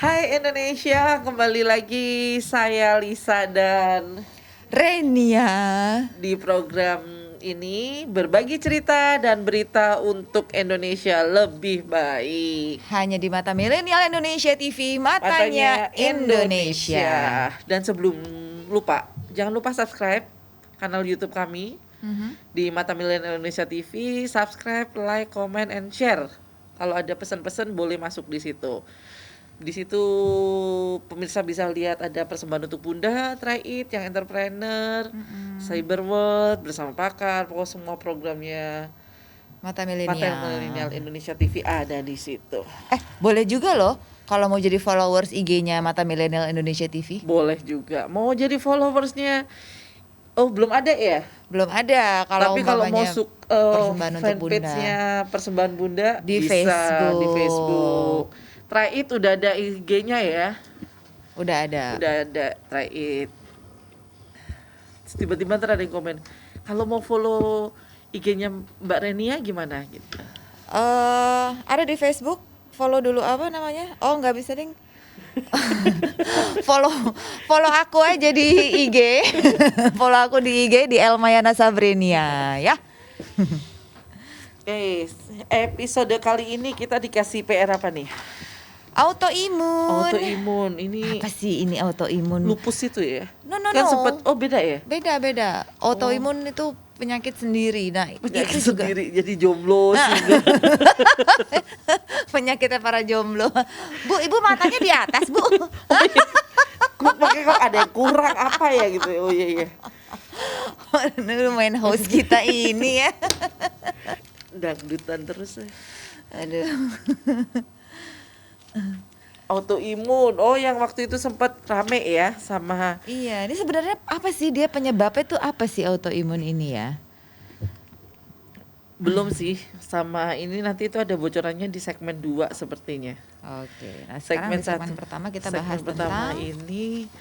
Hai Indonesia, kembali lagi saya Lisa dan Renia. di program ini berbagi cerita dan berita untuk Indonesia lebih baik. Hanya di Mata Milenial Indonesia TV, matanya Indonesia. Dan sebelum lupa, jangan lupa subscribe kanal YouTube kami di Mata Milenial Indonesia TV, subscribe, like, comment, and share. Kalau ada pesan-pesan boleh masuk di situ. Di situ pemirsa bisa lihat ada persembahan untuk Bunda, Try It, yang entrepreneur, Cyber World bersama pakar, pokoknya semua programnya Mata Milenial Milenial. Indonesia TV ada di situ. Boleh juga loh kalau mau jadi followers IG-nya Mata Milenial Indonesia TV. Boleh juga. Mau jadi followersnya? Oh, belum ada ya? Belum ada. Tapi kalau mau persembahan untuk Bunda fanpage-nya Persembahan Bunda di bisa di Facebook. Try It udah ada IG-nya ya? Udah ada. Try It. Terus tiba-tiba ntar ada yang komen, kalau mau follow IG-nya Mbak Renia gimana gitu. Ada di Facebook. Follow dulu apa namanya? Oh, nggak bisa ding. follow aku aja di IG. Follow aku di IG di Elmayana Sabrenia ya. Episode kali ini kita dikasih PR apa nih? Autoimun. Ini apa sih ini autoimun? lupus itu ya? No. Kan sempet, beda ya? Beda. Autoimun itu penyakit sendiri. Nah, penyakit itu juga sendiri, jadi jomblo juga. penyakitnya para jomblo. Bu, ibu matanya di atas, Bu. Kok pakai kok ada yang kurang apa ya gitu. Oh iya. Lu main host kita ini ya. Dangdutan terus ya. Aduh. Autoimun. Oh, yang waktu itu sempat rame ya sama. Iya, ini sebenarnya apa sih dia penyebabnya tuh apa sih autoimun ini ya? Belum sih, sama ini nanti itu ada bocorannya di segmen 2 sepertinya. Oke. Nah, sekarang di segmen pertama kita bahas tentang ini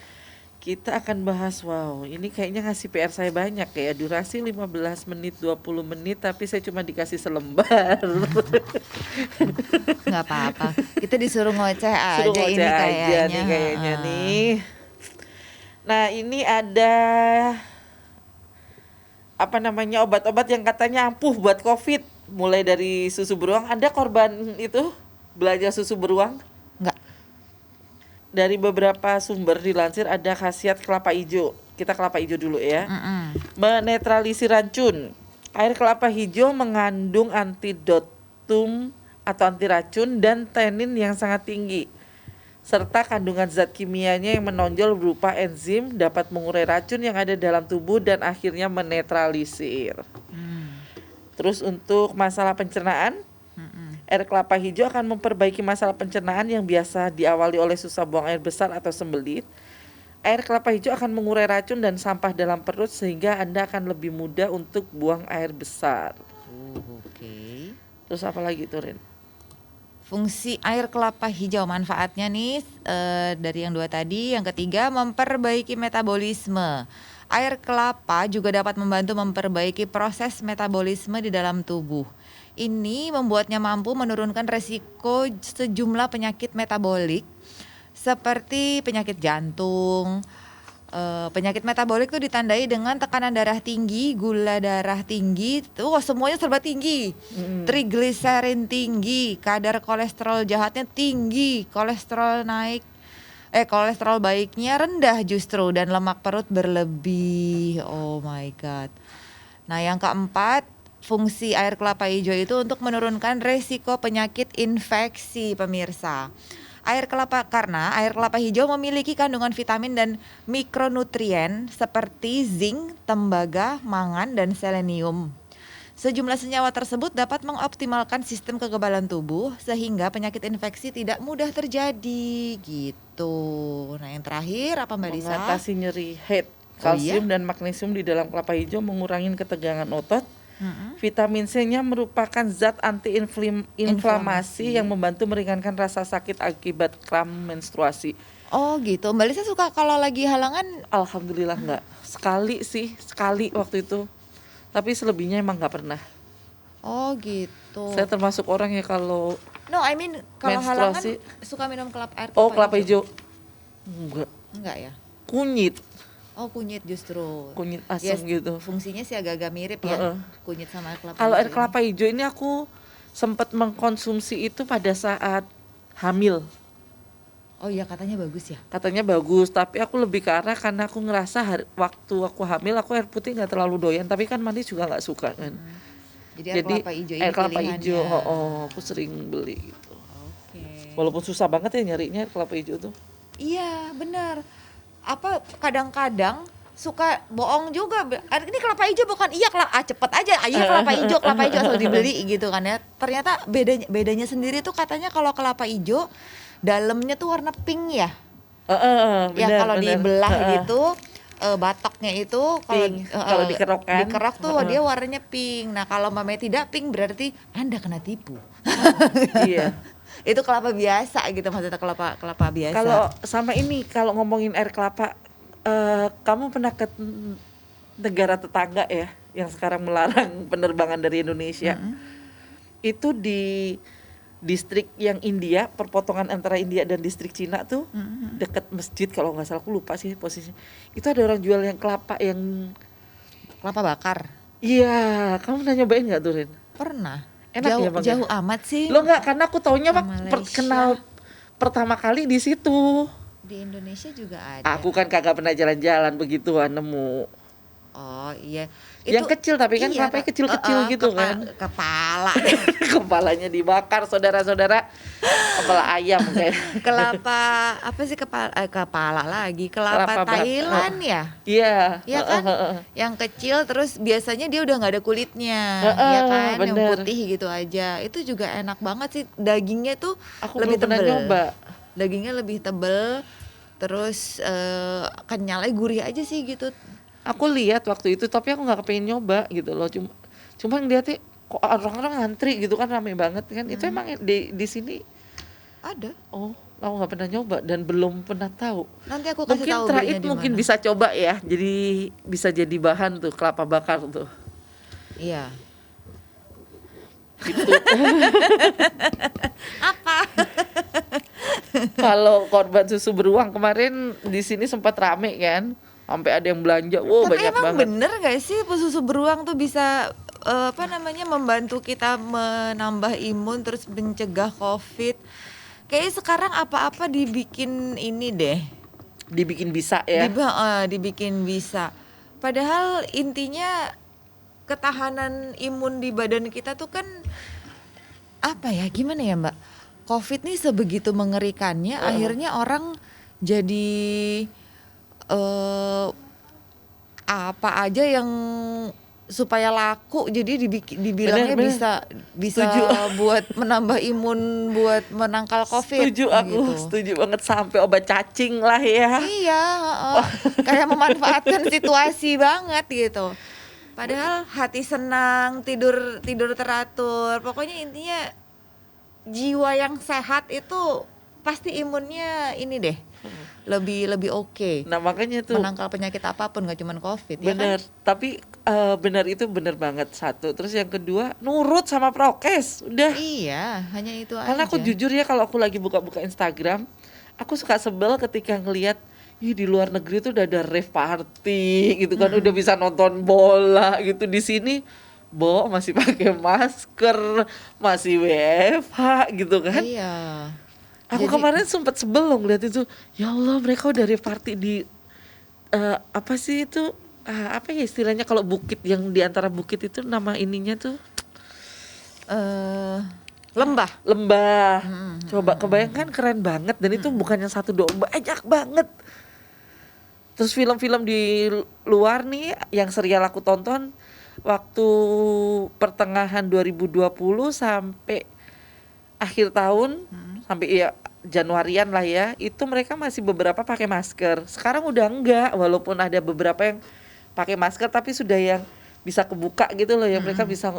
kita akan bahas, wow, ini kayaknya ngasih PR saya banyak ya. Durasi 15 menit, 20 menit, tapi saya cuma dikasih selembar. Nggak apa-apa. Kita disuruh ngoceh aja ini kayaknya. Nih. Nah, ini ada obat-obat yang katanya ampuh buat COVID. Mulai dari susu beruang. Ada korban itu belanja susu beruang? Enggak. Dari beberapa sumber dilansir ada khasiat kelapa hijau. Kita kelapa hijau dulu ya. Menetralisir racun. Air kelapa hijau mengandung antidotum atau anti racun dan tanin yang sangat tinggi, serta kandungan zat kimianya yang menonjol berupa enzim dapat mengurai racun yang ada dalam tubuh dan akhirnya menetralisir. Terus untuk masalah pencernaan, air kelapa hijau akan memperbaiki masalah pencernaan yang biasa diawali oleh susah buang air besar atau sembelit. Air kelapa hijau akan mengurai racun dan sampah dalam perut sehingga Anda akan lebih mudah untuk buang air besar. Oke. Terus apa lagi tuh, Rin? Fungsi air kelapa hijau, manfaatnya nih dari yang 2 tadi. Yang ketiga, memperbaiki metabolisme. Air kelapa juga dapat membantu memperbaiki proses metabolisme di dalam tubuh. Ini membuatnya mampu menurunkan resiko sejumlah penyakit metabolik seperti penyakit jantung. Penyakit metabolik itu ditandai dengan tekanan darah tinggi, gula darah tinggi, semuanya serba tinggi. Trigliserin tinggi, kadar kolesterol jahatnya tinggi, kolesterol baiknya rendah justru, dan lemak perut berlebih. Oh my god. Nah, yang keempat, fungsi air kelapa hijau itu untuk menurunkan resiko penyakit infeksi, pemirsa. Karena air kelapa hijau memiliki kandungan vitamin dan mikronutrien seperti zinc, tembaga, mangan, dan selenium. Sejumlah senyawa tersebut dapat mengoptimalkan sistem kekebalan tubuh sehingga penyakit infeksi tidak mudah terjadi gitu. Nah, yang terakhir apa Mbak Lisa? Mengatasi nyeri head. Kalsium dan magnesium di dalam kelapa hijau mengurangi ketegangan otot. Vitamin C-nya merupakan zat anti-inflamasi yang membantu meringankan rasa sakit akibat kram menstruasi. Oh gitu. Mbak Lisa suka kalau lagi halangan? Alhamdulillah enggak. Sekali waktu itu. Tapi selebihnya emang enggak pernah. Oh gitu. Saya termasuk orang ya kalau No, I mean kalau halangan Menstruasi. suka minum air Oh, kelapa kelapa hijau. hijau. Enggak ya? Kunyit, Oh, kunyit justru. kunyit Yes, asam gitu. fungsinya sih agak-agak mirip ya. Heeh. Kunyit sama air kelapa Kalau hijau air ini. kelapa hijau ini aku sempat mengkonsumsi itu pada saat hamil. Oh iya, katanya bagus ya. Katanya bagus, tapi aku lebih ke arah karena aku ngerasa waktu aku hamil aku air putih nggak terlalu doyan, tapi kan mandi juga nggak suka kan. Jadi air kelapa hijau ini air kelapa pilihannya. hijau, aku sering beli gitu. Oke. Walaupun susah banget ya nyarinya air kelapa hijau tuh. Iya, benar. Apa kadang-kadang suka bohong juga. Ini kelapa hijau bukan? Iya, cepet aja. Iya, kelapa hijau asal dibeli gitu kan ya. Ternyata bedanya sendiri tuh katanya kalau kelapa hijau dalamnya tuh warna pink ya. Ya kalau dibelah gitu batoknya itu kalau dikerok kan. dikerok tuh dia warnanya pink. Nah, kalau Mame tidak pink berarti Anda kena tipu. Iya. Itu kelapa biasa gitu, maksudnya kelapa biasa. Kalau sama ini, kalau ngomongin air kelapa, kamu pernah ke negara tetangga ya yang sekarang melarang penerbangan dari Indonesia? Itu di distrik yang India, perpotongan antara India dan distrik Cina tuh, dekat masjid kalau nggak salah, aku lupa sih posisinya. Itu ada orang jual yang kelapa yang kelapa bakar. Iya, kamu pernah nyobain nggak tuh, Rin? Pernah. Enak jauh, ya, Bang? Jauh amat sih. Lo nggak, karena aku taunya Malaysia. kenal pertama kali di situ. Di Indonesia juga ada. Aku kan kagak pernah jalan-jalan begituan nemu. Oh iya. Yang kecil tapi kan kelapanya kecil-kecil gitu kan. Kepala. Kepalanya dibakar, saudara-saudara. Kepala ayam kayak. Kelapa apa sih kepala lagi? Kelapa Thailand ya? Iya. Iya kan? Yang kecil terus biasanya dia udah nggak ada kulitnya, ya kan? Bener. Yang putih gitu aja. Itu juga enak banget sih. Dagingnya tuh Aku lebih belum pernah tebel. nyoba. Dagingnya lebih tebel. Terus kenyalnya gurih aja sih gitu. Aku lihat waktu itu, tapi aku nggak kepengen nyoba gitu loh. Cuma ngeliatnya kok orang-orang ngantri gitu kan, rame banget kan. Itu emang di sini ada. Oh, aku nggak pernah nyoba dan belum pernah tahu. Nanti aku kasih Mungkin tahu Trait belinya di mungkin mana. bisa coba ya. Jadi bisa jadi bahan tuh kelapa bakar tuh. Iya. Gitu. Apa? Kalau korban susu beruang kemarin di sini sempat rame kan. Sampai ada yang belanja. Wow, Tapi banyak emang banget. bener gak sih susu beruang tuh bisa membantu kita menambah imun terus mencegah COVID? Kayaknya sekarang apa-apa dibikin ini deh. Dibikin bisa ya. Dibikin bisa. Padahal intinya ketahanan imun di badan kita tuh kan apa ya, gimana ya Mbak? COVID nih sebegitu mengerikannya, akhirnya orang jadi apa aja yang supaya laku jadi dibilangnya Bener. bisa Setuju. buat menambah imun buat menangkal COVID. Setuju aku, gitu. setuju banget, sampai obat cacing lah ya. Iya, kayak memanfaatkan situasi banget gitu. Padahal hati senang, tidur teratur. Pokoknya intinya jiwa yang sehat itu pasti imunnya ini deh. Lebih oke. Nah makanya tuh Menangkal penyakit apapun, gak cuma COVID. bener, ya kan? tapi bener itu bener banget satu. Terus yang kedua, nurut sama prokes, udah. Iya, hanya itu Karena aja. aku jujur ya, kalau aku lagi buka-buka Instagram, aku suka sebel ketika ngelihat di luar negeri tuh udah ada rave party gitu kan, udah bisa nonton bola gitu. Di sini masih pakai masker, masih WFH gitu kan. Iya. Aku kemarin sempat sebel loh ngeliat itu. Ya Allah, mereka udah rave party di apa sih itu? Apa ya istilahnya kalau bukit yang di antara bukit itu, nama ininya tuh Lembah. Coba kebayangkan, keren banget. Dan itu bukan yang satu dua, banyak banget. Terus film-film di luar nih yang serial aku tonton waktu pertengahan 2020 sampai akhir tahun, sampai ya Januarian lah ya, itu mereka masih beberapa pakai masker. Sekarang udah enggak, walaupun ada beberapa yang pakai masker tapi sudah yang bisa kebuka gitu loh, yang mereka bisa.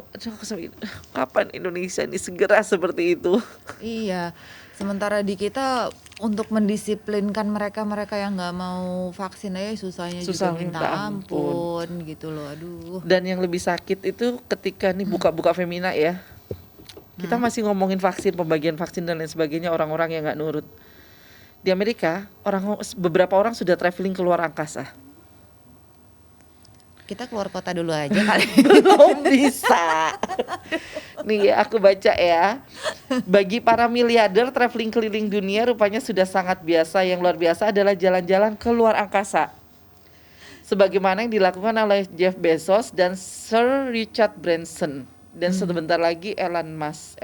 Kapan Indonesia ini segera seperti itu? Iya. Sementara di kita untuk mendisiplinkan mereka yang nggak mau vaksin aja susahnya Susah juga minta ampun gitu loh. Aduh. Dan yang lebih sakit itu ketika nih buka-buka Femina ya. Kita masih ngomongin vaksin, pembagian vaksin dan lain sebagainya, orang-orang yang nggak nurut. Di Amerika, beberapa orang sudah traveling keluar angkasa. Kita keluar kota dulu aja kali. Belum bisa. Nih aku baca ya. Bagi para miliarder, traveling keliling dunia rupanya sudah sangat biasa. Yang luar biasa adalah jalan-jalan ke luar angkasa. Sebagaimana yang dilakukan oleh Jeff Bezos dan Sir Richard Branson. Dan sebentar lagi Elon Musk.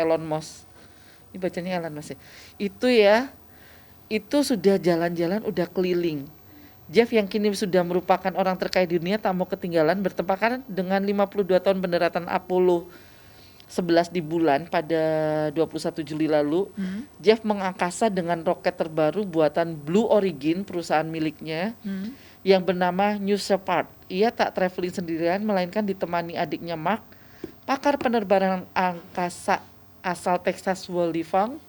Ini bacanya Elon Musk ya. Itu sudah jalan-jalan, udah keliling. Jeff yang kini sudah merupakan orang terkaya di dunia tak mau ketinggalan, bertepatan dengan 52 tahun pendaratan Apollo 11 di bulan pada 21 Juli lalu. Jeff mengangkasa dengan roket terbaru buatan Blue Origin, perusahaan miliknya, yang bernama New Shepard. Ia tak traveling sendirian, melainkan ditemani adiknya Mark, pakar penerbangan angkasa asal Texas Wolfgang,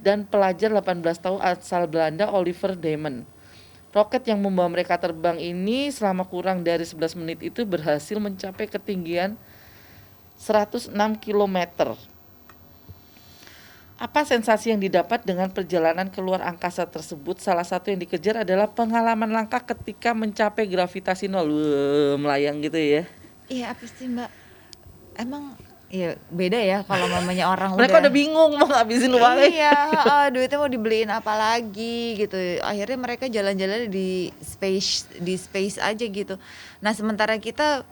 dan pelajar 18 tahun asal Belanda Oliver Damon. Roket yang membawa mereka terbang ini selama kurang dari 11 menit itu berhasil mencapai ketinggian 106 km. Apa sensasi yang didapat dengan perjalanan keluar angkasa tersebut? Salah satu yang dikejar adalah pengalaman langka ketika mencapai gravitasi nol. Melayang gitu ya. Iya, apa sih Mbak? Emang ya beda ya kalau mamanya orang Mereka udah bingung mau ngabisin uangnya. Iya, duitnya mau dibeliin apa lagi gitu. Akhirnya mereka jalan-jalan di space aja gitu. Nah, sementara kita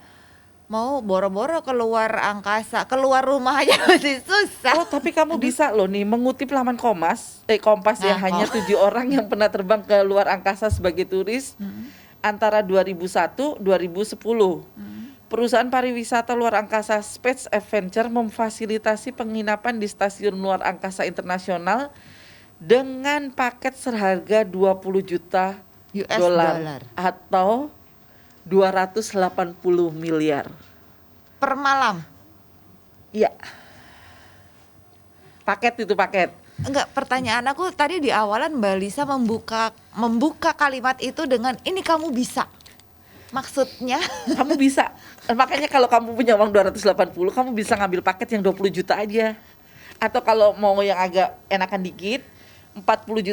mau boro-boro keluar angkasa, keluar rumah aja masih susah. Oh, tapi kamu bisa loh nih mengutip laman Kompas ya, hanya 7 orang yang pernah terbang ke luar angkasa sebagai turis antara 2001 2010. Perusahaan pariwisata luar angkasa Space Adventure memfasilitasi penginapan di stasiun luar angkasa internasional dengan paket seharga 20 juta dolar atau 280 miliar per malam. Iya. Paket. Enggak, pertanyaan aku tadi di awalan Mbak Lisa membuka kalimat itu dengan ini kamu bisa. Maksudnya kamu bisa. Makanya kalau kamu punya uang 280, kamu bisa ngambil paket yang 20 juta aja. Atau kalau mau yang agak enakan dikit, 40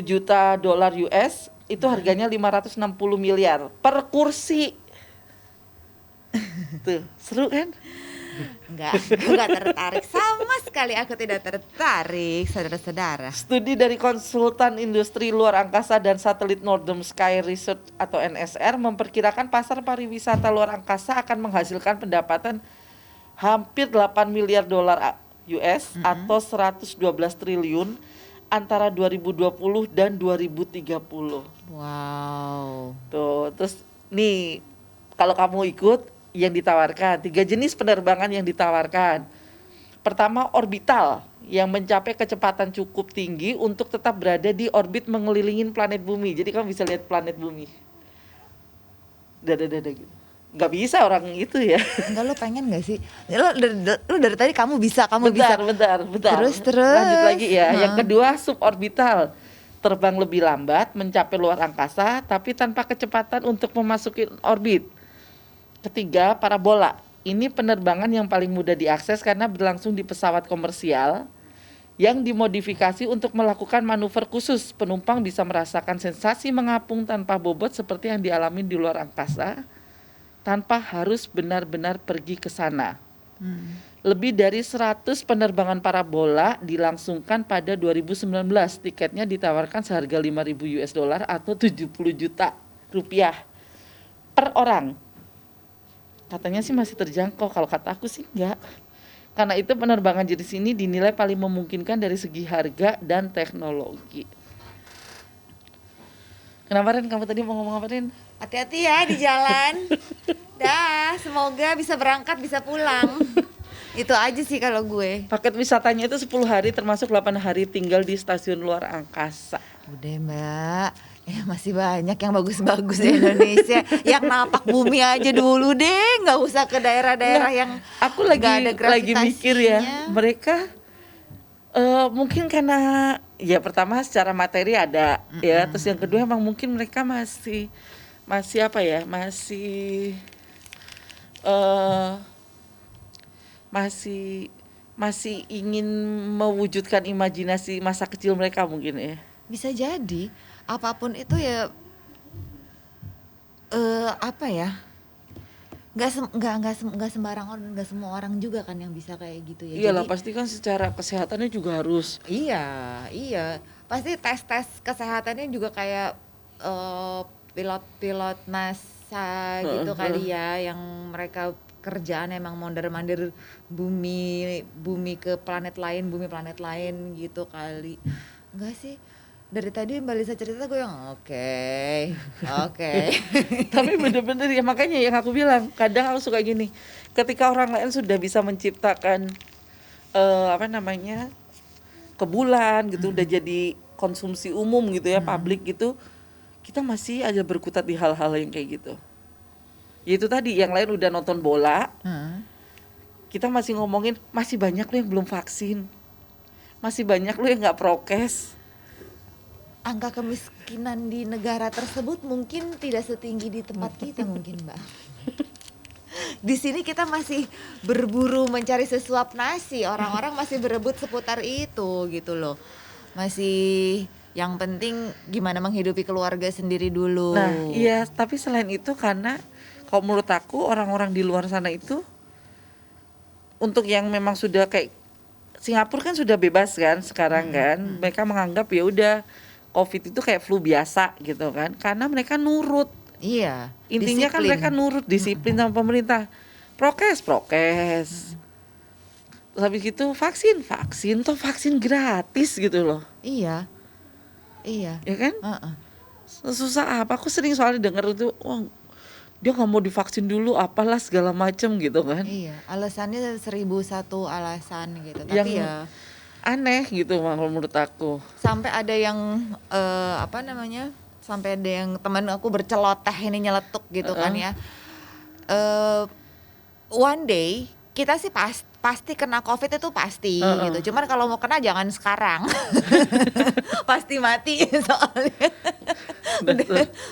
juta dolar US, itu harganya 560 miliar per kursi. Tuh, seru kan? Enggak tertarik, sama sekali aku tidak tertarik, saudara-saudara. Studi dari konsultan industri luar angkasa dan satelit Northern Sky Research atau NSR memperkirakan pasar pariwisata luar angkasa akan menghasilkan pendapatan hampir 8 miliar dolar US atau 112 triliun antara 2020 dan 2030. Wow. Tuh, terus nih kalau kamu ikut yang ditawarkan, 3 jenis penerbangan yang ditawarkan. Pertama, orbital, yang mencapai kecepatan cukup tinggi untuk tetap berada di orbit mengelilingi planet bumi. Jadi kamu bisa lihat planet bumi. Dada gitu. Nggak bisa orang itu ya. Enggak, lo pengen nggak sih? Lo dari tadi kamu bisa. Bentar. Terus. Lanjut lagi ya. Yang kedua, suborbital, terbang lebih lambat, mencapai luar angkasa, tapi tanpa kecepatan untuk memasuki orbit. Ketiga, parabola. Ini penerbangan yang paling mudah diakses karena berlangsung di pesawat komersial yang dimodifikasi untuk melakukan manuver khusus. Penumpang bisa merasakan sensasi mengapung tanpa bobot seperti yang dialami di luar angkasa, tanpa harus benar-benar pergi ke sana. Lebih dari 100 penerbangan parabola dilangsungkan pada 2019. Tiketnya ditawarkan seharga 5.000 US dollar atau 70 juta rupiah per orang. Katanya sih masih terjangkau, kalau kata aku sih enggak. Karena itu penerbangan jenis ini dinilai paling memungkinkan dari segi harga dan teknologi. Kenapa Ren? Kamu tadi mau ngomong apa Ren? Hati-hati ya di jalan. Dah, semoga bisa berangkat, bisa pulang. Itu aja sih kalau gue. Paket wisatanya itu 10 hari termasuk 8 hari tinggal di stasiun luar angkasa. Udah Mbak, masih banyak yang bagus-bagus di Indonesia. Yang napak bumi aja dulu deh, nggak usah ke daerah-daerah yang aku lagi mikir ya, mereka mungkin karena ya pertama secara materi ada ya, terus yang kedua emang mungkin mereka masih apa ya, masih masih masih ingin mewujudkan imajinasi masa kecil mereka mungkin ya. Bisa jadi apapun itu ya, apa ya, nggak sembarang orang, nggak semua orang juga kan yang bisa kayak gitu ya. Iyalah Jadi pasti kan secara kesehatannya juga harus. iya pasti tes kesehatannya juga kayak pilot-pilot NASA gitu Heeh. kali ya, yang mereka kerjaan emang mondar-mandir bumi ke planet lain, bumi planet lain gitu kali. Enggak sih, dari tadi Mbak Lisa cerita gue yang oke. Tapi bener-bener ya, makanya yang aku bilang kadang aku suka gini, ketika orang lain sudah bisa menciptakan apa namanya ke bulan gitu, udah jadi konsumsi umum gitu ya, publik gitu, kita masih aja berkutat di hal-hal yang kayak gitu. Ya itu tadi, yang lain udah nonton bola, Heeh. kita masih ngomongin masih banyak lo yang belum vaksin, masih banyak lo yang nggak prokes. Angka kemiskinan di negara tersebut mungkin tidak setinggi di tempat kita mungkin, Mbak. Di sini kita masih berburu mencari sesuap nasi, orang-orang masih berebut seputar itu gitu loh. Masih yang penting gimana menghidupi keluarga sendiri dulu. Nah iya, tapi selain itu karena kalau menurut aku orang-orang di luar sana itu, untuk yang memang sudah kayak Singapura kan sudah bebas kan sekarang kan, mereka menganggap ya udah COVID itu kayak flu biasa gitu kan, karena mereka nurut. Iya, Intinya kan disiplin. mereka nurut, disiplin sama pemerintah. Prokes. Terus habis gitu vaksin toh vaksin gratis gitu loh. Iya, Ya kan? heeh. Susah apa? Aku sering soalnya denger itu, wah dia nggak mau divaksin dulu apalah segala macem gitu kan. Iya, alasannya 1001 alasan gitu. Tapi Yang ya aneh gitu kalau menurut aku. sampai ada yang apa namanya? Sampai ada yang teman aku berceloteh ini nyeletuk gitu kan ya. One day kita sih pasti kena COVID itu pasti gitu. Cuman kalau mau kena jangan sekarang. Pasti mati soalnya.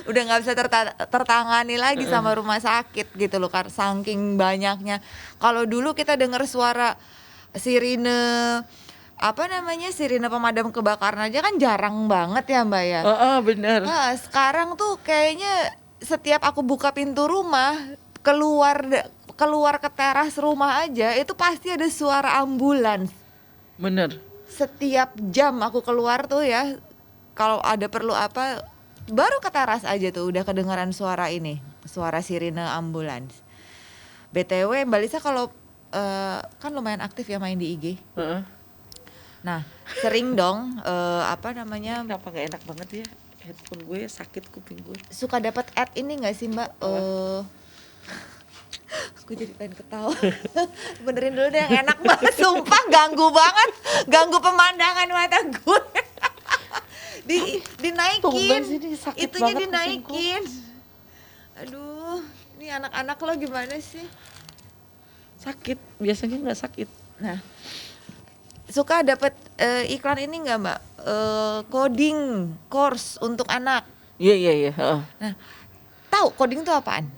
udah nggak bisa tertangani lagi sama rumah sakit gitu loh, karena saking banyaknya. Kalau dulu kita dengar suara sirine, apa namanya, sirine pemadam kebakaran aja kan jarang banget ya Mbak ya. Bener. Nah, sekarang tuh kayaknya setiap aku buka pintu rumah, keluar ke teras rumah aja itu pasti ada suara ambulans. Bener. Setiap jam aku keluar tuh ya, kalau ada perlu apa, baru ke teras aja tuh udah kedengaran suara ini, suara sirine ambulans. BTW Mbak Lisa kalau kan lumayan aktif ya main di IG. Nah, sering dong apa namanya, Kenapa nggak enak banget ya headphone gue, sakit kuping gue. suka dapat ad ini nggak sih Mbak? Aku jadi pengen ketawa. Benerin dulu deh yang enak banget, sumpah ganggu banget, ganggu pemandangan mata gue. Dinaikin, Tumben sih, ini sakit itunya banget dinaikin. Aduh, ini anak-anak lo gimana sih? Sakit, biasanya nggak sakit. Nah, suka dapat iklan ini nggak Mbak? Coding course untuk anak. Iya. Nah, tahu coding itu apaan?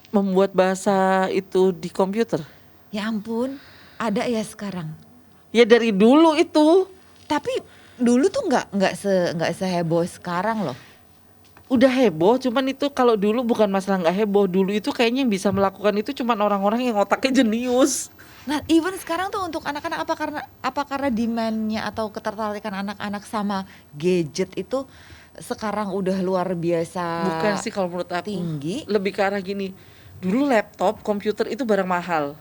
Membuat bahasa itu di komputer. Ya ampun, ada ya sekarang. Ya dari dulu itu. Tapi dulu tuh nggak seheboh sekarang loh. Udah heboh, cuman itu kalau dulu bukan masalah nggak heboh. Dulu itu kayaknya yang bisa melakukan itu cuman orang-orang yang otaknya jenius. Nah, even sekarang tuh untuk anak-anak apa karena demand-nya atau ketertarikan anak-anak sama gadget itu sekarang udah luar biasa. Bukan sih kalau menurut aku. Tinggi. Lebih ke arah gini. Dulu laptop, komputer itu barang mahal.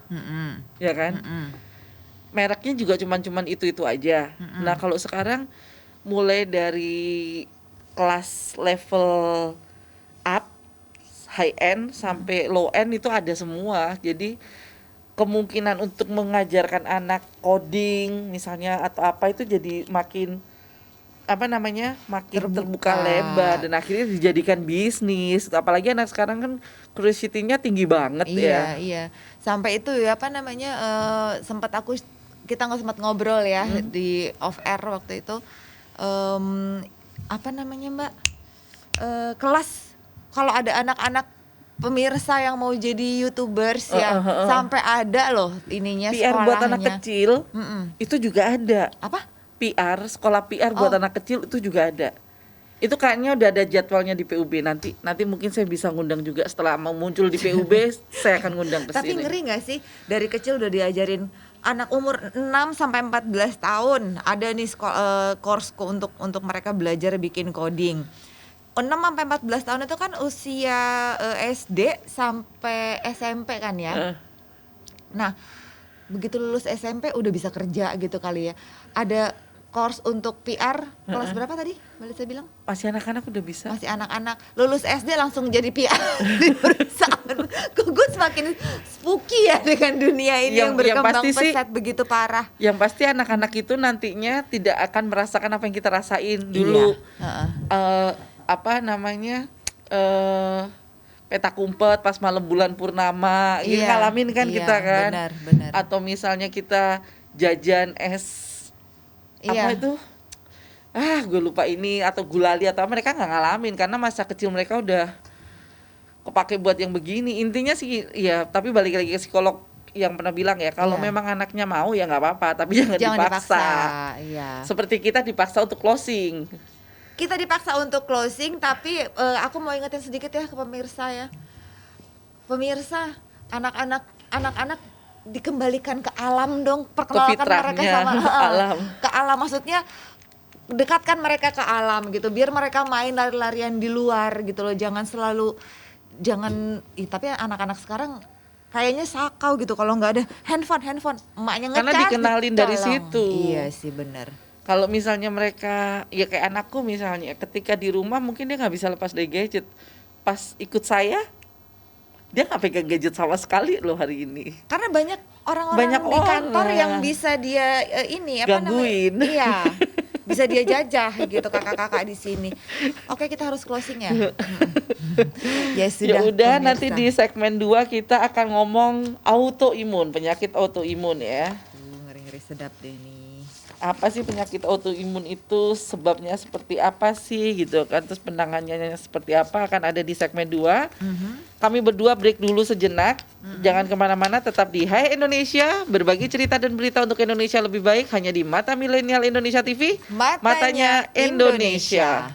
Ya kan? Mereknya juga cuman itu aja. Nah, kalau sekarang mulai dari kelas level up, high end sampai low end itu ada semua. Jadi kemungkinan untuk mengajarkan anak coding misalnya atau apa itu jadi makin makin terbuka lebar, dan akhirnya dijadikan bisnis. Apalagi anak sekarang kan curiosity-nya tinggi banget ya. Iya. Sampai itu ya apa namanya, kita nggak sempat ngobrol ya di off air waktu itu. Apa namanya Mbak? Kelas kalau ada anak-anak pemirsa yang mau jadi YouTubers ya, sampai ada loh ininya PR buat anak sekolahnya. kecil itu juga ada. Apa? PR, sekolah PR buat anak kecil itu juga ada. Itu kayaknya udah ada jadwalnya di PUB. Nanti mungkin saya bisa ngundang juga setelah mau muncul di PUB, saya akan ngundang ke Tapi sini. ngeri nggak sih dari kecil udah diajarin anak umur 6 sampai 14 tahun ada nih course untuk mereka belajar bikin coding. 6 sampai 14 tahun itu kan usia SD sampai SMP kan ya. Nah, begitu lulus SMP udah bisa kerja gitu kali ya. Ada course untuk PR kelas berapa tadi? Boleh saya bilang? Masih anak-anak udah bisa. Masih anak-anak. Lulus SD langsung jadi PR di perusahaan. Kok gue semakin spooky ya dengan dunia ini yang berkembang pesat begitu parah. Yang pasti anak-anak itu nantinya tidak akan merasakan apa yang kita rasain dulu. Apa namanya? Petak umpet pas malam bulan purnama, ini ngalamin kan kita kan. Benar. Atau misalnya kita jajan es apa itu? Gue lupa ini, atau gulali atau mereka nggak ngalamin karena masa kecil mereka udah kepake buat yang begini. Intinya sih ya, tapi balik lagi ke psikolog yang pernah bilang ya, kalau memang anaknya mau ya nggak apa-apa, tapi jangan dipaksa. Seperti kita dipaksa untuk closing. Kita dipaksa untuk closing, tapi aku mau ingetin sedikit ya ke pemirsa ya. Pemirsa, anak-anak dikembalikan ke alam dong, perkenalkan mereka sama alam. Ke alam, maksudnya dekatkan mereka ke alam gitu, biar mereka main lari-larian di luar gitu loh. Tapi anak-anak sekarang kayaknya sakau gitu kalau nggak ada handphone, emaknya ngecas. Karena dikenalin dari situ. Iya sih benar. Kalau misalnya mereka, ya kayak anakku misalnya, ketika di rumah mungkin dia nggak bisa lepas dari gadget. Pas ikut saya, dia nggak pegang gadget sama sekali loh hari ini. Karena banyak orang-orang di kantor yang bisa dia gangguin. Iya, bisa dia jajah gitu kakak-kakak di sini. Oke, kita harus closing ya. Ya sudah. Ya udah, nanti di segmen 2 kita akan ngomong autoimun, penyakit autoimun ya. Ngeri-ngeri sedap deh nih. Apa sih penyakit autoimun itu, sebabnya seperti apa sih gitu kan, terus penanganannya seperti apa, akan ada di segmen 2. Kami berdua break dulu sejenak. Jangan kemana-mana, tetap di Hai Indonesia, berbagi cerita dan berita untuk Indonesia lebih baik hanya di Mata Milenial Indonesia TV, matanya Indonesia.